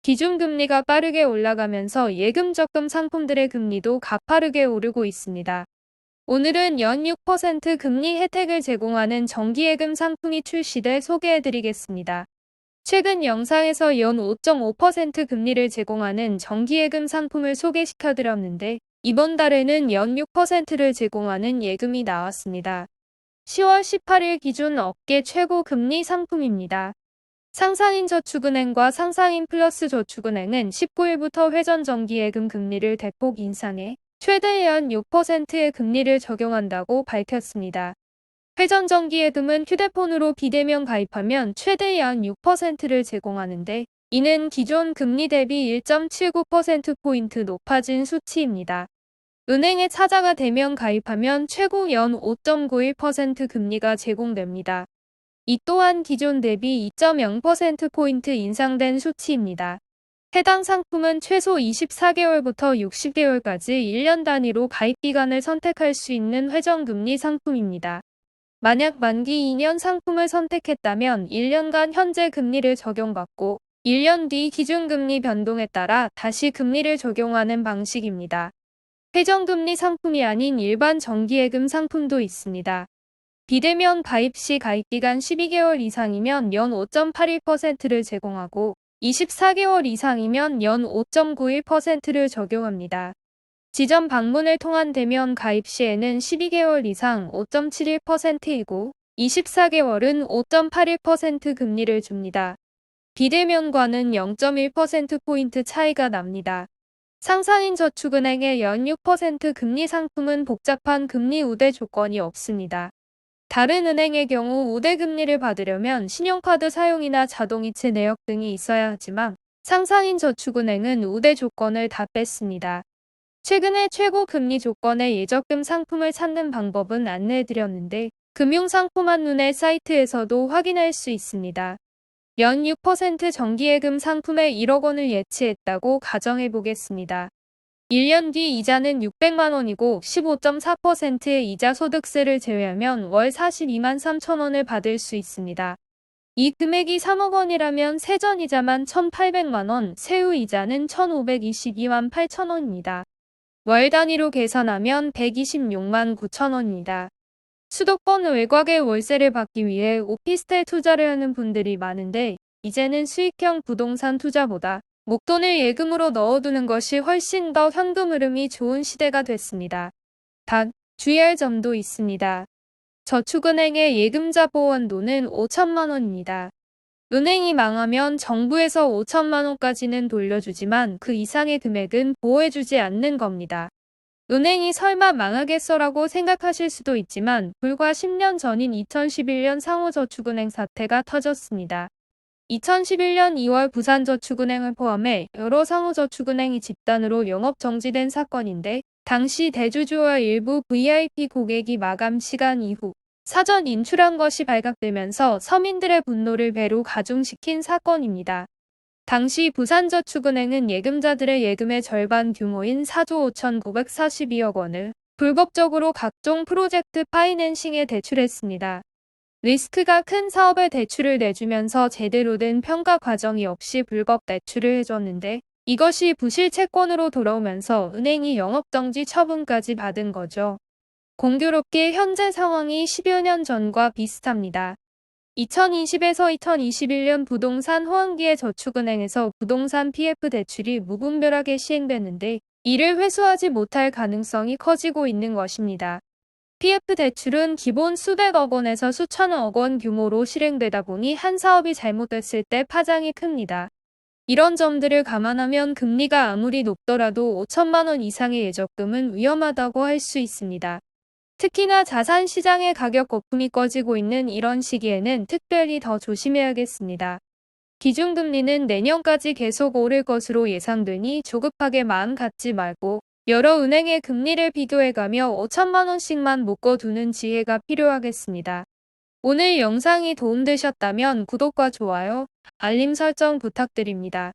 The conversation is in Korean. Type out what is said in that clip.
기준금리가 빠르게 올라가면서 예금 적금 상품들의 금리도 가파르게 오르고 있습니다. 오늘은 연 6% 금리 혜택을 제공하는 정기예금 상품이 출시돼 소개해드리겠습니다. 최근 영상에서 연 5.5% 금리를 제공하는 정기예금 상품을 소개시켜드렸는데 이번 달에는 연 6%를 제공하는 예금이 나왔습니다. 10월 18일 기준 업계 최고 금리 상품입니다. 상상인저축은행과 상상인플러스저축은행은 19일부터 회전정기예금 금리를 대폭 인상해 최대 연 6%의 금리를 적용한다고 밝혔습니다. 회전정기예금은 휴대폰으로 비대면 가입하면 최대 연 6%를 제공하는데 이는 기존 금리 대비 1.79%포인트 높아진 수치입니다. 은행에 찾아가 대면 가입하면 최고 연 5.91% 금리가 제공됩니다. 이 또한 기존 대비 2.0%포인트 인상된 수치입니다. 해당 상품은 최소 24개월부터 60개월까지 1년 단위로 가입기간을 선택할 수 있는 회전금리 상품입니다. 만약 만기 2년 상품을 선택했다면 1년간 현재 금리를 적용받고 1년 뒤 기준금리 변동에 따라 다시 금리를 적용하는 방식입니다. 회전금리 상품이 아닌 일반 정기예금 상품도 있습니다. 비대면 가입 시 가입기간 12개월 이상이면 연 5.81%를 제공하고 24개월 이상이면 연 5.91%를 적용합니다. 지점 방문을 통한 대면 가입 시에는 12개월 이상 5.71%이고 24개월은 5.81% 금리를 줍니다. 비대면과는 0.1%포인트 차이가 납니다. 상상인저축은행의 연 6% 금리 상품은 복잡한 금리 우대 조건이 없습니다. 다른 은행의 경우 우대 금리를 받으려면 신용카드 사용이나 자동이체 내역 등이 있어야 하지만 상상인저축은행은 우대 조건을 다 뺐습니다. 최근에 최고 금리 조건의 예적금 상품을 찾는 방법은 안내해드렸는데 금융상품 한눈에 사이트에서도 확인할 수 있습니다. 연 6% 정기예금 상품에 1억 원을 예치했다고 가정해보겠습니다. 1년 뒤 이자는 600만 원이고 15.4%의 이자 소득세를 제외하면 월 42만 3천 원을 받을 수 있습니다. 이 금액이 3억 원이라면 세전이자만 1,800만 원, 세후이자는 1,522만 8천 원입니다. 월 단위로 계산하면 126만 9천 원입니다. 수도권 외곽의 월세를 받기 위해 오피스텔 투자를 하는 분들이 많은데 이제는 수익형 부동산 투자보다 목돈을 예금으로 넣어두는 것이 훨씬 더 현금 흐름이 좋은 시대가 됐습니다. 단, 주의할 점도 있습니다. 저축은행의 예금자 보호한도는 5천만 원입니다. 은행이 망하면 정부에서 5천만 원까지는 돌려주지만 그 이상의 금액은 보호해주지 않는 겁니다. 은행이 설마 망하겠어라고 생각하실 수도 있지만 불과 10년 전인 2011년 상호저축은행 사태가 터졌습니다. 2011년 2월 부산저축은행을 포함해 여러 상호저축은행이 집단으로 영업 정지된 사건인데 당시 대주주와 일부 VIP 고객이 마감 시간 이후 사전 인출한 것이 발각되면서 서민들의 분노를 배로 가중시킨 사건입니다. 당시 부산저축은행은 예금자들의 예금의 절반 규모인 4조 5,942억 원을 불법적으로 각종 프로젝트 파이낸싱에 대출했습니다. 리스크가 큰 사업에 대출을 내주면서 제대로 된 평가 과정이 없이 불법 대출을 해줬는데 이것이 부실 채권으로 돌아오면서 은행이 영업정지 처분까지 받은 거죠. 공교롭게 현재 상황이 10여 년 전과 비슷합니다. 2020에서 2021년 부동산 호황기의 저축은행에서 부동산 PF 대출이 무분별하게 시행되는데 이를 회수하지 못할 가능성이 커지고 있는 것입니다. PF 대출은 기본 수백억 원에서 수천억 원 규모로 실행되다 보니 한 사업이 잘못됐을 때 파장이 큽니다. 이런 점들을 감안하면 금리가 아무리 높더라도 5천만 원 이상의 예적금은 위험하다고 할 수 있습니다. 특히나 자산시장의 가격 거품이 꺼지고 있는 이런 시기에는 특별히 더 조심해야겠습니다. 기준금리는 내년까지 계속 오를 것으로 예상되니 조급하게 마음 갖지 말고 여러 은행의 금리를 비교해가며 5천만 원씩만 묶어두는 지혜가 필요하겠습니다. 오늘 영상이 도움되셨다면 구독과 좋아요, 알림 설정 부탁드립니다.